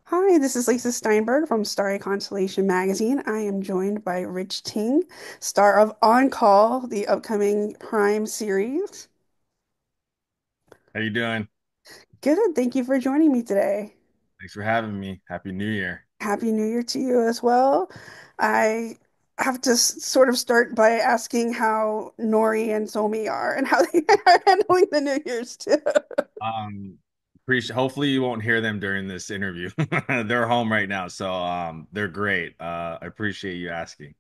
Hi, this is Lisa Steinberg from Starry Constellation Magazine. I am joined by Rich Ting, star of On Call, the upcoming Prime series. How you doing? Good, thank you for joining me today. Thanks for having me. Happy New Year. Happy New Year to you as well. I have to sort of start by asking how Nori and Somi are and how they are handling the New Year's too. Um, Appreciate. Hopefully, you won't hear them during this interview. They're home right now, so they're great. I appreciate you asking.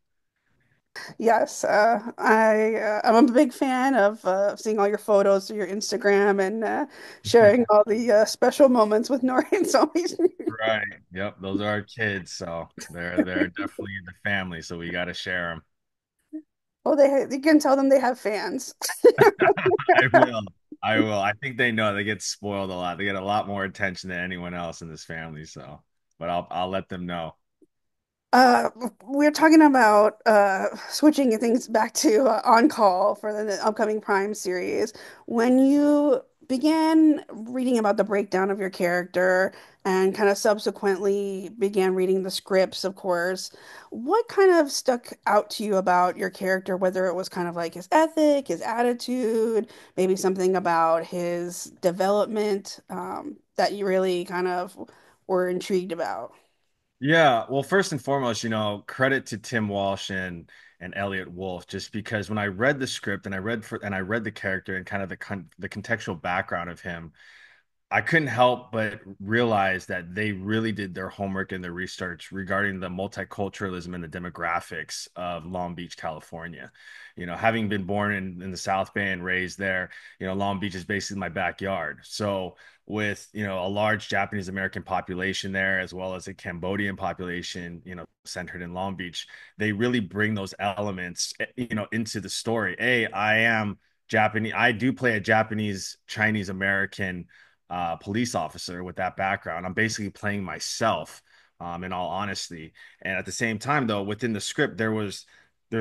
Yes, I'm a big fan of seeing all your photos through your Instagram and sharing all the special moments with Nori and Somi. Right. Yep. Those are our kids, so they're definitely in the family. So we got to share them. Oh, you can tell them they have fans. I will. I will. I think they know they get spoiled a lot. They get a lot more attention than anyone else in this family. So, but I'll let them know. Uh, we're talking about switching things back to On Call for the upcoming Prime series. When you began reading about the breakdown of your character and kind of subsequently began reading the scripts, of course, what kind of stuck out to you about your character, whether it was kind of like his ethic, his attitude, maybe something about his development, that you really kind of were intrigued about? Yeah, well, first and foremost, credit to Tim Walsh and Elliot Wolf, just because when I read the script and I read the character and kind of the contextual background of him, I couldn't help but realize that they really did their homework and their research regarding the multiculturalism and the demographics of Long Beach, California. Having been born in the South Bay and raised there, Long Beach is basically my backyard. So with, a large Japanese American population there, as well as a Cambodian population, centered in Long Beach, they really bring those elements, into the story. I am Japanese. I do play a Japanese Chinese American police officer with that background. I'm basically playing myself, in all honesty. And at the same time, though, within the script, there's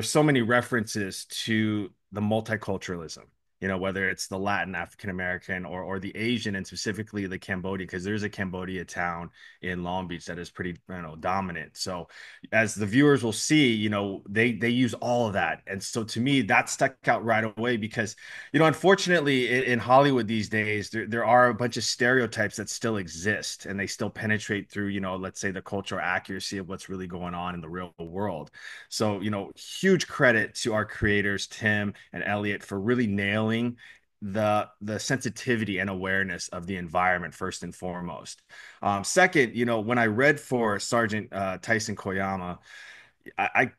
so many references to the multiculturalism. Whether it's the Latin, African American, or the Asian, and specifically the Cambodia, because there's a Cambodia town in Long Beach that is pretty, dominant. So, as the viewers will see, they use all of that, and so to me, that stuck out right away because unfortunately, in Hollywood these days, there are a bunch of stereotypes that still exist and they still penetrate through, let's say the cultural accuracy of what's really going on in the real world. So, huge credit to our creators, Tim and Elliot, for really nailing the sensitivity and awareness of the environment first and foremost. Second, when I read for Sergeant Tyson Koyama, I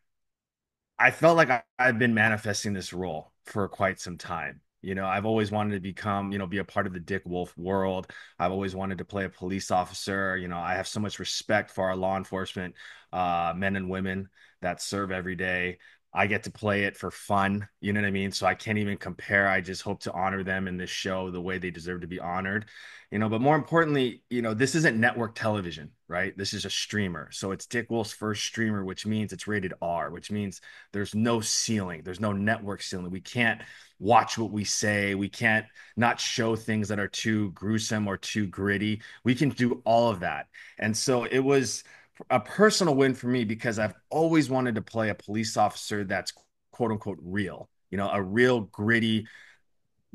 I felt like I've been manifesting this role for quite some time. I've always wanted to become, be a part of the Dick Wolf world. I've always wanted to play a police officer. I have so much respect for our law enforcement men and women that serve every day. I get to play it for fun, you know what I mean? So I can't even compare. I just hope to honor them in this show the way they deserve to be honored. But more importantly, this isn't network television, right? This is a streamer. So it's Dick Wolf's first streamer, which means it's rated R, which means there's no ceiling. There's no network ceiling. We can't watch what we say. We can't not show things that are too gruesome or too gritty. We can do all of that. And so it was a personal win for me because I've always wanted to play a police officer that's quote unquote real, a real gritty,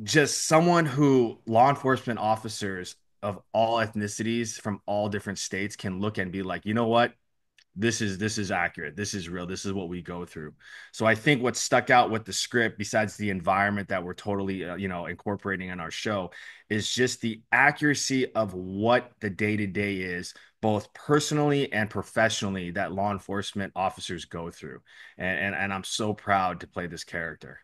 just someone who law enforcement officers of all ethnicities from all different states can look and be like, you know what? This is accurate. This is real. This is what we go through. So I think what stuck out with the script, besides the environment that we're totally, incorporating in our show, is just the accuracy of what the day to day is, both personally and professionally, that law enforcement officers go through. And I'm so proud to play this character.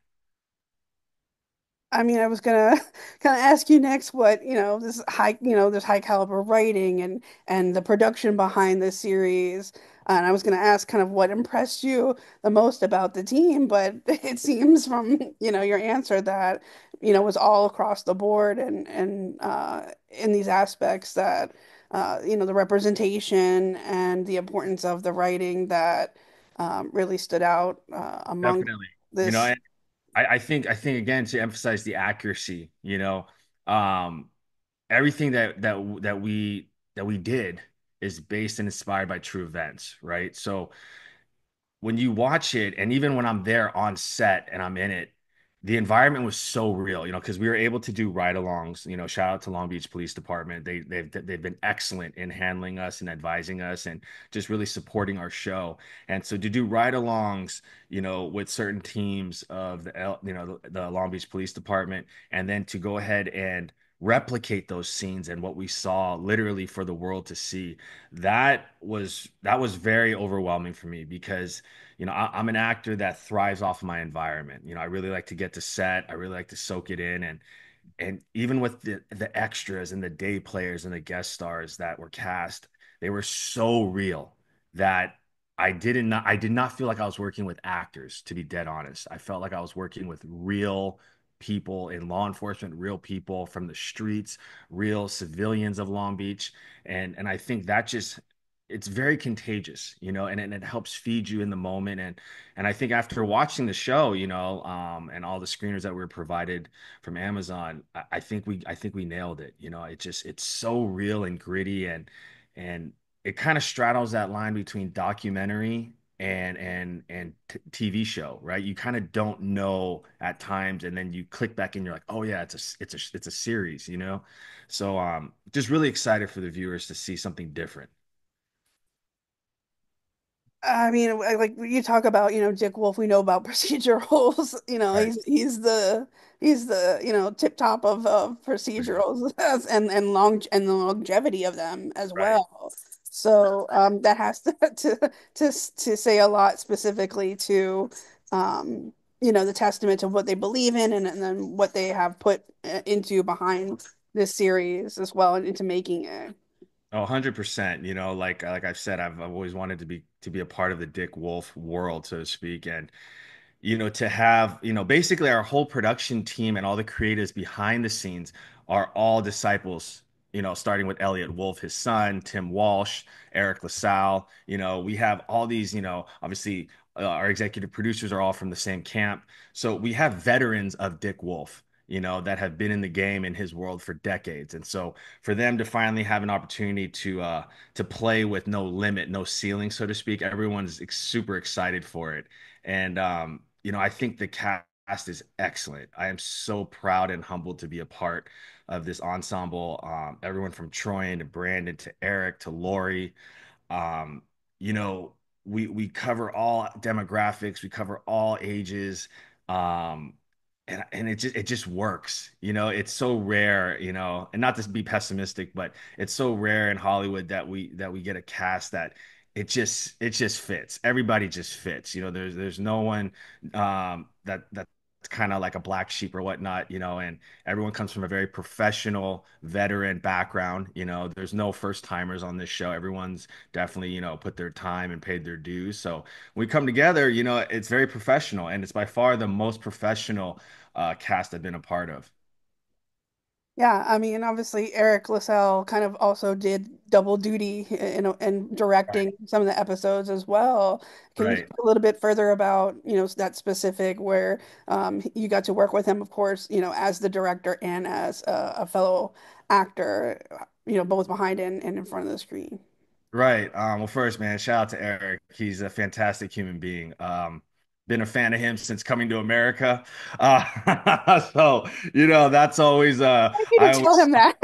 I mean, I was gonna kind of ask you next what, this high caliber writing and the production behind this series. And I was gonna ask kind of what impressed you the most about the team, but it seems from, your answer that, was all across the board and in these aspects that the representation and the importance of the writing that really stood out among Definitely. this. And I think again to emphasize the accuracy, um, everything that we did. is based and inspired by true events, right? So when you watch it, and even when I'm there on set and I'm in it, the environment was so real, because we were able to do ride-alongs. Shout out to Long Beach Police Department. They've been excellent in handling us and advising us and just really supporting our show. And so to do ride-alongs, with certain teams of the Long Beach Police Department, and then to go ahead and replicate those scenes and what we saw literally for the world to see, that was very overwhelming for me because I'm an actor that thrives off of my environment. I really like to get to set. I really like to soak it in, and even with the extras and the day players and the guest stars that were cast, they were so real that I did not feel like I was working with actors, to be dead honest. I felt like I was working with real people in law enforcement, real people from the streets, real civilians of Long Beach. And I think that just it's very contagious, and it helps feed you in the moment. And I think after watching the show, and all the screeners that were provided from Amazon, I think we nailed it. It's so real and gritty, and it kind of straddles that line between documentary and TV show, right? You kind of don't know at times, and then you click back and you're like, oh yeah, it's a series. So just really excited for the viewers to see something different. I mean, like you talk about, Dick Wolf, we know about procedurals. Right. He's the, tip top of procedurals and the longevity of them as Right. well. So that has to say a lot specifically to the testament of what they believe in and then what they have put into behind this series as well and into making it. Oh, 100%. Like I've said, I've always wanted to be a part of the Dick Wolf world, so to speak. And to have, basically our whole production team and all the creatives behind the scenes are all disciples, starting with Elliot Wolf, his son, Tim Walsh, Eric LaSalle. We have all these, obviously our executive producers are all from the same camp. So we have veterans of Dick Wolf, that have been in the game in his world for decades. And so for them to finally have an opportunity to play with no limit, no ceiling, so to speak, everyone's super excited for it. And I think the cast is excellent. I am so proud and humbled to be a part of this ensemble. Everyone from Troyan to Brandon to Eric to Lori. Um, you know, we cover all demographics, we cover all ages. Um, and it just works. It's so rare, and not to be pessimistic, but it's so rare in Hollywood that we get a cast that it just fits. Everybody just fits. There's no one that's kind of like a black sheep or whatnot, and everyone comes from a very professional veteran background. There's no first timers on this show. Everyone's definitely, put their time and paid their dues. So when we come together, it's very professional, and it's by far the most professional cast I've been a part of. Yeah, I mean, obviously Eric LaSalle kind of also did double duty in Right. directing some of the episodes as well. Can you Right. talk a little bit further about, that specific where you got to work with him, of course, as the director and as a fellow actor, both behind and in front of the screen. Right. Well, first, man, shout out to Eric. He's a fantastic human being. Been a fan of him since coming to America. So, that's always I need I to tell always him that.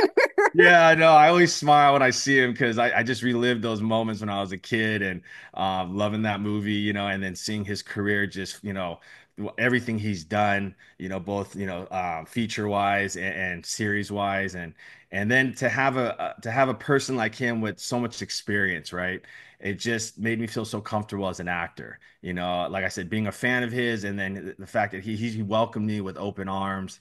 yeah, I know. I always smile when I see him because I just relived those moments when I was a kid and loving that movie, and then seeing his career just, everything he's done, both, feature wise and series wise. And then to have a person like him with so much experience, right? It just made me feel so comfortable as an actor. Like I said, being a fan of his, and then the fact that he welcomed me with open arms.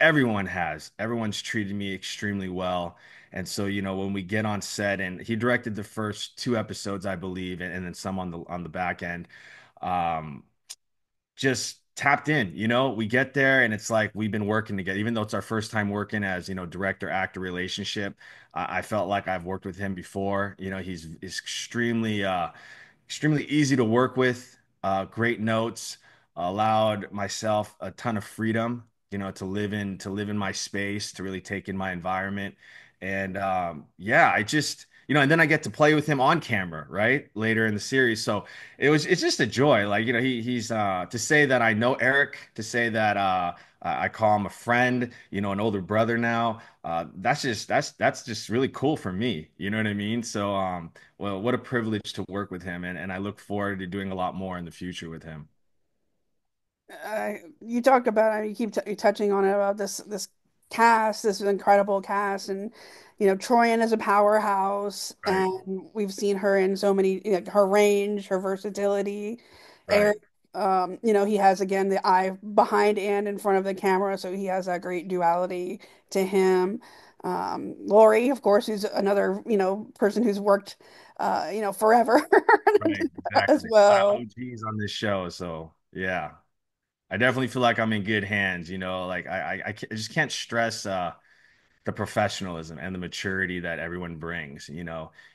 Everyone's treated me extremely well. And so, when we get on set, and he directed the first two episodes, I believe, and then some on the back end, um, just tapped in. We get there and it's like we've been working together, even though it's our first time working as, director actor relationship. I felt like I've worked with him before. He's extremely easy to work with, great notes, allowed myself a ton of freedom, to live in my space, to really take in my environment. And yeah, I just, and then I get to play with him on camera, right? Later in the series. So it's just a joy. Like, he's to say that I know Eric, to say that I call him a friend, an older brother now. That's just really cool for me. You know what I mean? So well, what a privilege to work with him, and I look forward to doing a lot more in the future with him. You talk about you keep t touching on it about this cast, this incredible cast, and Troyan is a powerhouse, Right, and we've seen her in so many, her range, her versatility. right, Eric, he has again the eye behind and in front of the camera, so he has that great duality to him. Lori, of course, who's another person who's worked forever right. as Exactly. A lot of well. OGs on this show, so yeah. I definitely feel like I'm in good hands, like I just can't stress the professionalism and the maturity that everyone brings.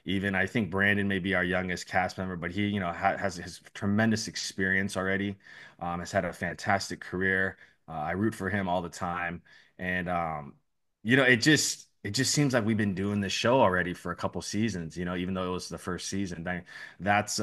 Even I think Brandon may be our youngest cast member, but he, has his tremendous experience already, has had a fantastic career. I root for him all the time. And it just seems like we've been doing this show already for a couple seasons, even though it was the first season. That's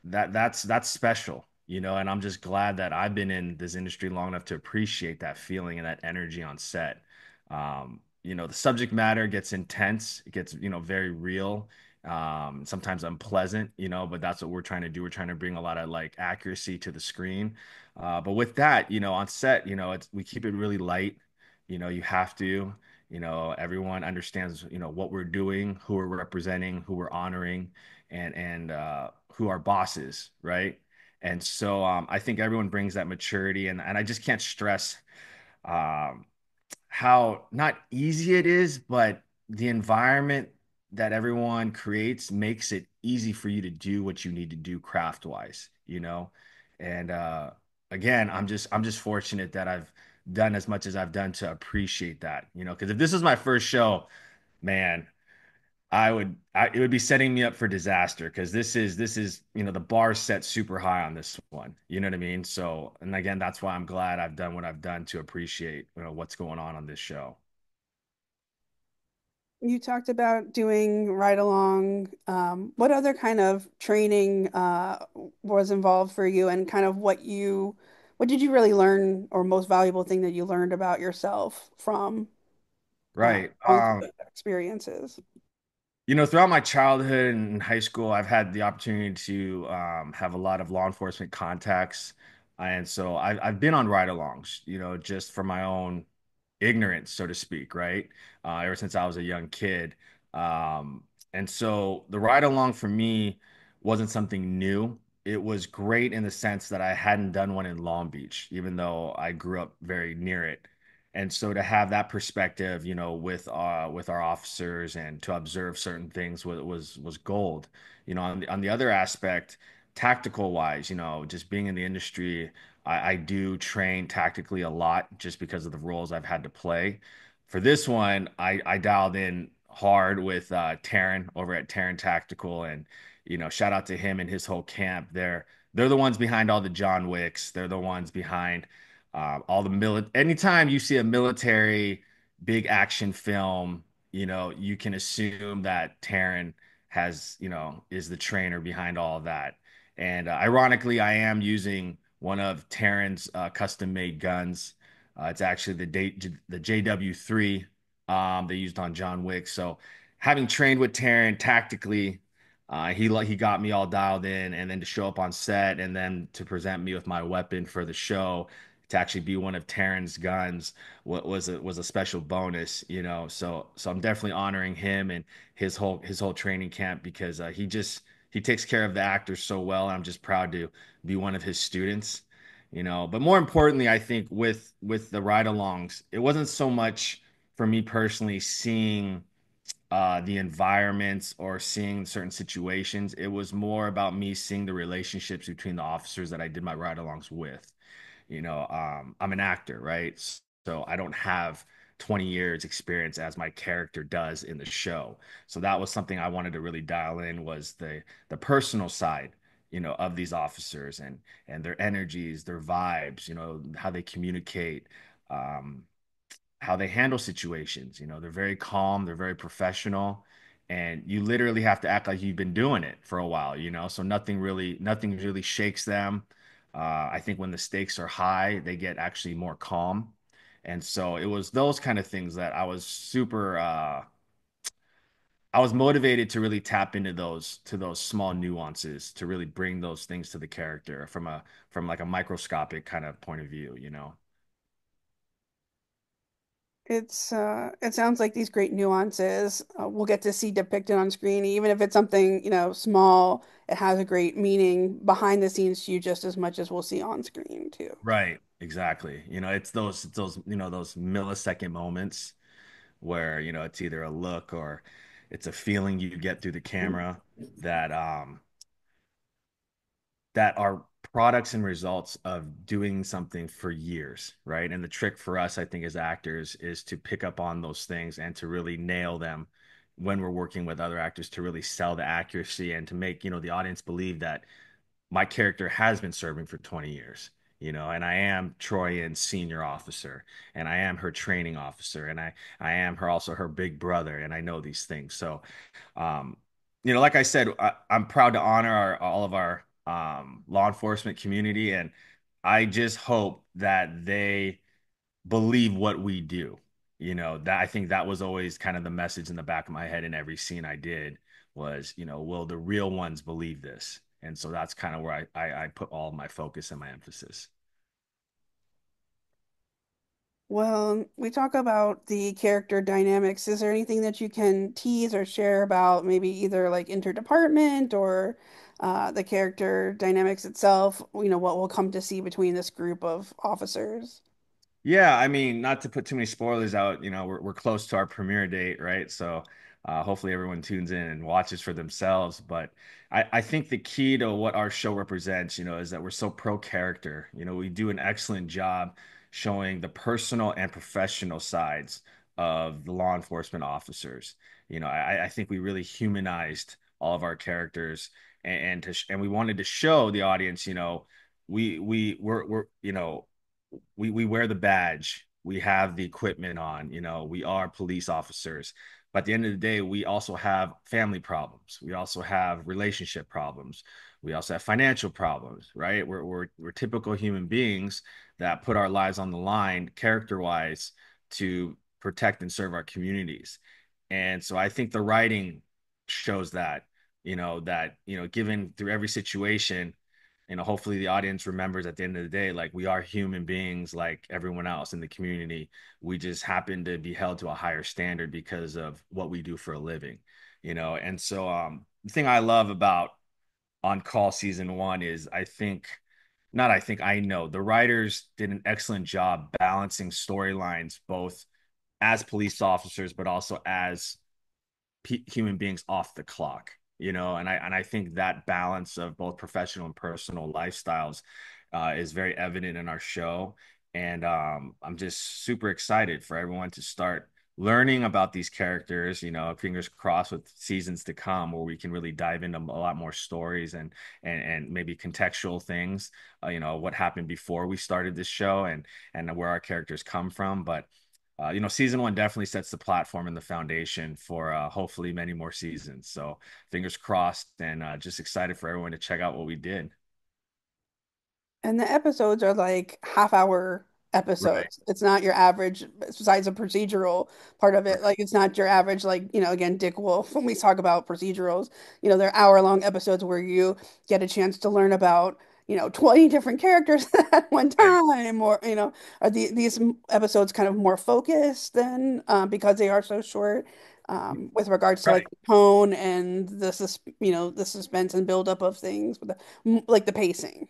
that's special. And I'm just glad that I've been in this industry long enough to appreciate that feeling and that energy on set. The subject matter gets intense, it gets, very real, sometimes unpleasant, but that's what we're trying to do. We're trying to bring a lot of like accuracy to the screen. But with that, on set, we keep it really light. You have to, everyone understands, what we're doing, who we're representing, who we're honoring, and who our boss is, right? And so I think everyone brings that maturity, and I just can't stress um, how not easy it is, but the environment that everyone creates makes it easy for you to do what you need to do craft wise. And again, I'm just fortunate that I've done as much as I've done to appreciate that, because if this was my first show, man, it would be setting me up for disaster because this is the bar set super high on this one. You know what I mean? So, and again, that's why I'm glad I've done what I've done to appreciate what's going on this show. You talked about doing ride along. What other kind of training was involved for you, and kind of what did you really learn, or most valuable thing that you learned about yourself from Right. going through those experiences? Throughout my childhood and high school, I've had the opportunity to have a lot of law enforcement contacts. And so I've been on ride-alongs, just for my own ignorance, so to speak, right? Ever since I was a young kid. And so the ride-along for me wasn't something new. It was great in the sense that I hadn't done one in Long Beach, even though I grew up very near it. And so to have that perspective, with our officers and to observe certain things was gold. On the other aspect, tactical wise, just being in the industry, I do train tactically a lot just because of the roles I've had to play. For this one, I dialed in hard with Taryn over at Taryn Tactical, and shout out to him and his whole camp. They're the ones behind all the John Wicks. They're the ones behind all the anytime you see a military big action film, you can assume that Taryn is the trainer behind all of that. And ironically, I am using one of Taryn's custom made guns. It's actually the JW3 they used on John Wick. So having trained with Taryn tactically, he got me all dialed in, and then to show up on set and then to present me with my weapon for the show to actually be one of Taryn's guns was a special bonus. So I'm definitely honoring him and his whole training camp because he takes care of the actors so well. I'm just proud to be one of his students. But more importantly, I think with the ride-alongs, it wasn't so much for me personally seeing the environments or seeing certain situations. It was more about me seeing the relationships between the officers that I did my ride-alongs with. I'm an actor, right? So I don't have 20 years experience as my character does in the show. So that was something I wanted to really dial in was the personal side, of these officers and their energies, their vibes, how they communicate, um, how they handle situations. They're very calm, they're very professional, and you literally have to act like you've been doing it for a while, so nothing really shakes them. I think when the stakes are high, they get actually more calm. And so it was those kind of things that I was motivated to really tap into those small nuances to really bring those things to the character from like a microscopic kind of point of view. It sounds like these great nuances we'll get to see depicted on screen, even if it's something, small, it has a great meaning behind the scenes to you just as much as we'll see on screen too. Right, exactly. It's those those millisecond moments where, it's either a look or it's a feeling you get through the camera that that are products and results of doing something for years, right? And the trick for us, I think, as actors is to pick up on those things and to really nail them when we're working with other actors to really sell the accuracy and to make, the audience believe that my character has been serving for 20 years, and I am Troyan's senior officer, and I am her training officer, and I am her big brother, and I know these things. So, um, like I said, I'm proud to honor all of our law enforcement community, and I just hope that they believe what we do. That I think that was always kind of the message in the back of my head in every scene I did was, will the real ones believe this? And so that's kind of where I put all my focus and my emphasis. Well, we talk about the character dynamics. Is there anything that you can tease or share about maybe either like interdepartment or the character dynamics itself? What we'll come to see between this group of officers. Yeah, I mean, not to put too many spoilers out, we're close to our premiere date, right? So hopefully everyone tunes in and watches for themselves. But I think the key to what our show represents, is that we're so pro character. We do an excellent job showing the personal and professional sides of the law enforcement officers. I think we really humanized all of our characters and we wanted to show the audience, we wear the badge, we have the equipment on, we are police officers. But at the end of the day, we also have family problems. We also have relationship problems. We also have financial problems, right? We're typical human beings that put our lives on the line, character-wise, to protect and serve our communities. And so I think the writing shows given through every situation, hopefully the audience remembers at the end of the day, like we are human beings like everyone else in the community. We just happen to be held to a higher standard because of what we do for a living. And so the thing I love about On Call season one is I know the writers did an excellent job balancing storylines both as police officers, but also as human beings off the clock, and I think that balance of both professional and personal lifestyles is very evident in our show. And I'm just super excited for everyone to start learning about these characters, fingers crossed with seasons to come where we can really dive into a lot more stories and maybe contextual things, what happened before we started this show and where our characters come from. But season one definitely sets the platform and the foundation for hopefully many more seasons. So fingers crossed, and just excited for everyone to check out what we did. And the episodes are like half-hour Right. episodes. It's not your average, besides the procedural part of it, like it's not your average, like, again, Dick Wolf, when we talk about procedurals, they're hour-long episodes where you get a chance to learn about, 20 different characters at one Right. time, or, are these episodes kind of more focused than because they are so short, with regards to like Right. the tone and the suspense and buildup of things, with like the pacing.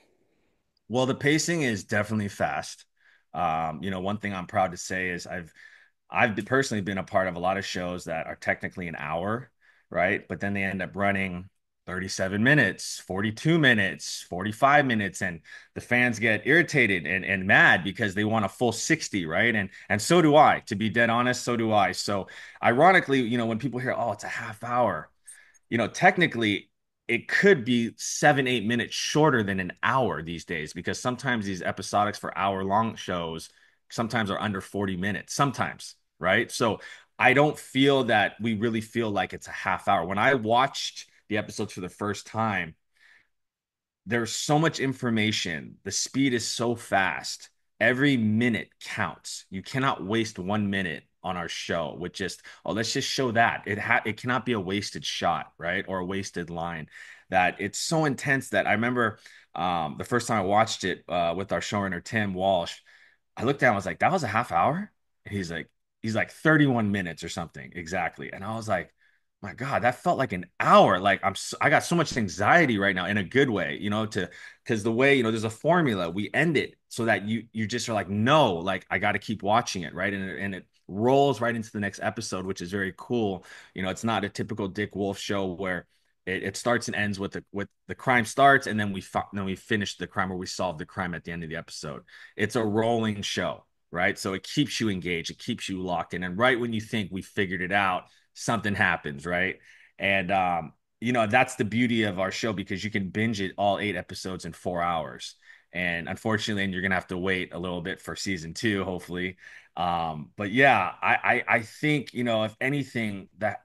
Well, the pacing is definitely fast. One thing I'm proud to say is personally been a part of a lot of shows that are technically an hour, right? But then they end up running 37 minutes, 42 minutes, 45 minutes, and the fans get irritated and mad because they want a full 60, right? And so do I, to be dead honest, so do I. So ironically, when people hear, oh, it's a half hour, technically it could be 7, 8 minutes shorter than an hour these days because sometimes these episodics for hour long shows sometimes are under 40 minutes, sometimes, right? So I don't feel that we really feel like it's a half hour. When I watched the episodes for the first time, there's so much information. The speed is so fast. Every minute counts. You cannot waste 1 minute on our show with just, oh, let's just show that. It cannot be a wasted shot, right? Or a wasted line. That it's so intense that I remember the first time I watched it with our showrunner Tim Walsh, I looked down, I was like, that was a half hour? And he's like 31 minutes or something exactly. And I was like, my God, that felt like an hour. Like I got so much anxiety right now in a good way, because the way, there's a formula. We end it so that you just are like, no, like I got to keep watching it, right? And it rolls right into the next episode, which is very cool. It's not a typical Dick Wolf show where it starts and ends with the crime starts, and then we finish the crime, or we solve the crime at the end of the episode. It's a rolling show, right? So it keeps you engaged, it keeps you locked in, and right when you think we figured it out, something happens, right? And that's the beauty of our show, because you can binge it all 8 episodes in 4 hours. And unfortunately, and you're gonna have to wait a little bit for season two, hopefully. But yeah, I think, if anything, that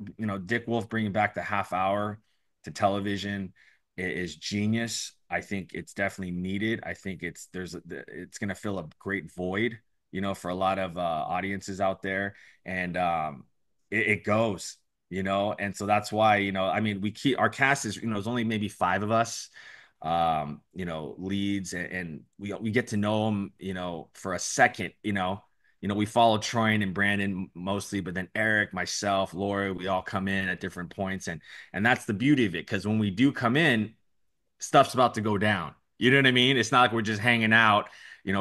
Dick Wolf bringing back the half hour to television is genius. I think it's definitely needed. I think it's gonna fill a great void, for a lot of audiences out there. And it goes, and so that's why, I mean, we keep our cast is, there's only maybe five of us, leads, and we get to know them, for a second, we follow Troy and Brandon mostly, but then Eric, myself, Lori, we all come in at different points, and that's the beauty of it, because when we do come in, stuff's about to go down. You know what I mean? It's not like we're just hanging out,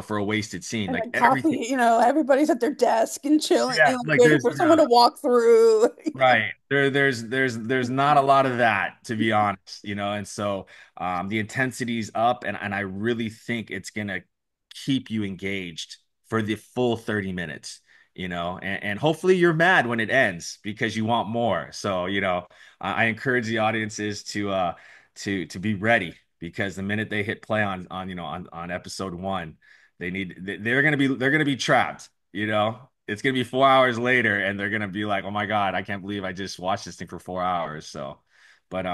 for a wasted scene. And Like then everything, coffee, everybody's at their desk and chilling yeah, and like like waiting there's for someone to walk through. right. There's not a lot of that, to be honest, and so the intensity's up, and I really think it's gonna keep you engaged for the full 30 minutes, and hopefully you're mad when it ends because you want more. So, I encourage the audiences to be ready, because the minute they hit play on episode one, they're gonna be trapped, it's gonna be 4 hours later, and they're gonna be like, "Oh my God, I can't believe I just watched this thing for 4 hours." So, but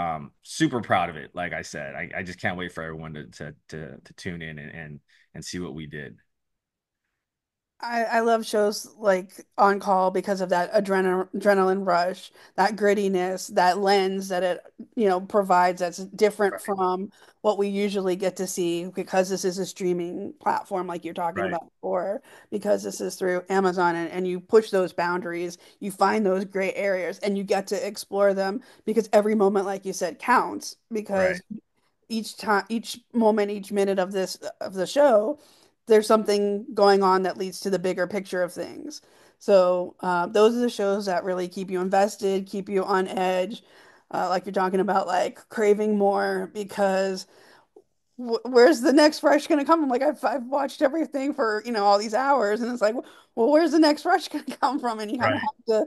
super proud of it. Like I said, I just can't wait for everyone to tune in and see what we did. I love shows like On Call because of that adrenaline rush, that grittiness, that lens that it, provides that's different Right. from what we usually get to see because this is a streaming platform like you're talking Right. about before, because this is through Amazon and you push those boundaries, you find those gray areas and you get to explore them because every moment, like you said, counts because Right. each time, each moment, each minute of the show, there's something going on that leads to the bigger picture of things. So those are the shows that really keep you invested, keep you on edge, like you're talking about, like craving more because where's the next rush going to come from? Like I've watched everything for, all these hours and it's like, well, where's the next rush going to come from? And you kind of Right. have to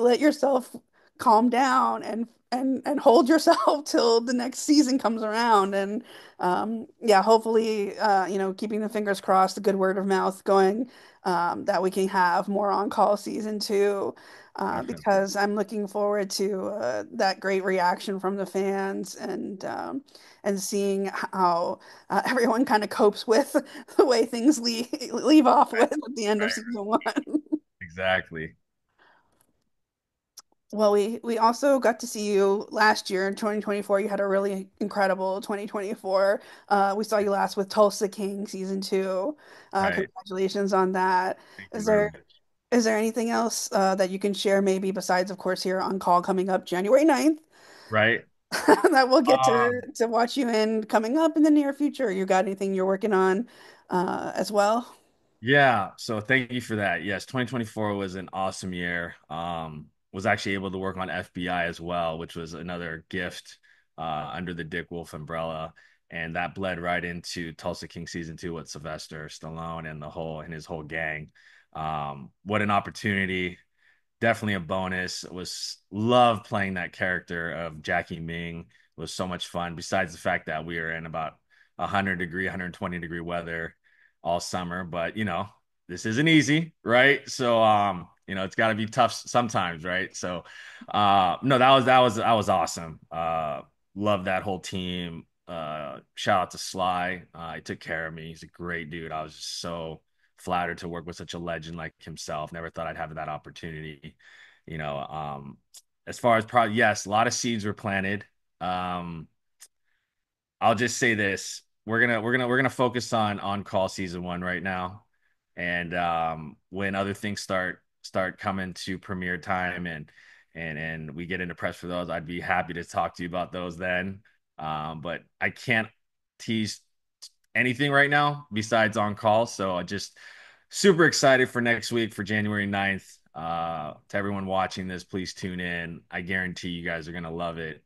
let yourself calm down and hold yourself till the next season comes around. And yeah, hopefully, keeping the fingers crossed, the good word of mouth going, that we can have more on call season two. Definitely. Because I'm looking forward to that great reaction from the fans and seeing how everyone kind of copes with the way things leave off with at the end of Right. season one. Exactly. Well, we also got to see you last year in 2024. You had a really incredible 2024. We saw you last with Tulsa King season two. Right. Congratulations on that. Thank you Is very there much. is there anything else that you can share maybe besides, of course, here on call coming up January 9th Right. that we'll get Um, to watch you in coming up in the near future? You got anything you're working on as well? Yeah, so thank you for that. Yes, 2024 was an awesome year. Was actually able to work on FBI as well, which was another gift under the Dick Wolf umbrella, and that bled right into Tulsa King season two with Sylvester Stallone and his whole gang. What an opportunity! Definitely a bonus. It was love playing that character of Jackie Ming. It was so much fun. Besides the fact that we were in about 100-degree, 120-degree weather all summer, but this isn't easy, right? So You know, it's got to be tough sometimes, right? So, no, that was awesome. Love that whole team. Shout out to Sly. He took care of me. He's a great dude. I was just so flattered to work with such a legend like himself. Never thought I'd have that opportunity. You know, as far as probably, yes, a lot of seeds were planted. Um, I'll just say this. We're gonna focus on call season one right now. And when other things start coming to premiere time and we get into press for those, I'd be happy to talk to you about those then. But I can't tease anything right now besides on call. So I just super excited for next week for January 9th. To everyone watching this, please tune in. I guarantee you guys are gonna love it.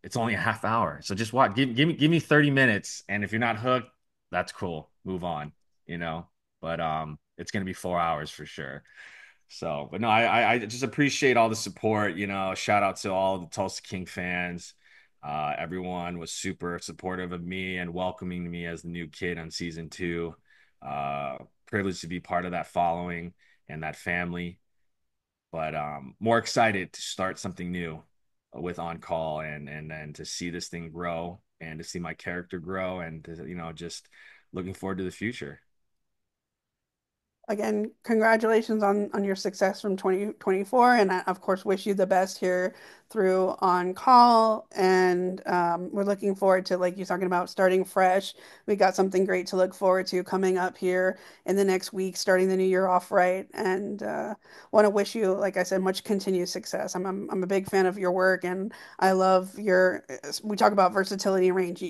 It's only a half hour, so just watch. Give me 30 minutes, and if you're not hooked, that's cool. Move on, you know. But it's gonna be 4 hours for sure. So, but no, I just appreciate all the support. You know, shout out to all the Tulsa King fans. Everyone was super supportive of me and welcoming me as the new kid on season two. Privileged to be part of that following and that family, but more excited to start something new with On Call and to see this thing grow and to see my character grow and to, just looking forward to the future. Again, congratulations on your success from 2024, and I, of course, wish you the best here through On Call. And we're looking forward to, like you're talking about, starting fresh. We got something great to look forward to coming up here in the next week, starting the new year off right. And want to wish you, like I said, much continued success. I'm a big fan of your work, and I love your. We talk about versatility and range.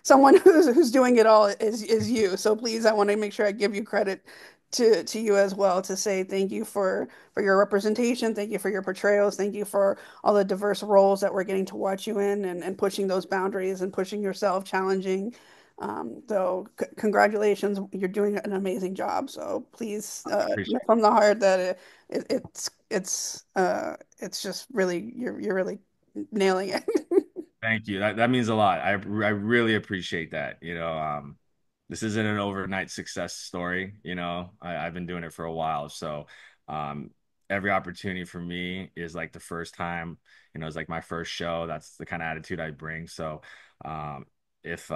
Someone who's doing it all is you. So please, I want to make sure I give you credit to you as well to say thank you for your representation, thank you for your portrayals, thank you for all the diverse roles that we're getting to watch you in and pushing those boundaries and pushing yourself, challenging. So c congratulations, you're doing an amazing job. So please, Appreciate it. from the heart that it's just really you're really nailing it. Thank you. That means a lot. I really appreciate that. This isn't an overnight success story. I've been doing it for a while. So, um, every opportunity for me is like the first time, it's like my first show. That's the kind of attitude I bring. So, um, if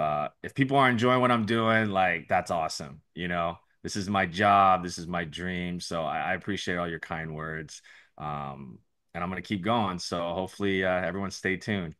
people are enjoying what I'm doing, like that's awesome. This is my job. This is my dream. So I appreciate all your kind words. And I'm gonna keep going. So hopefully, everyone stay tuned.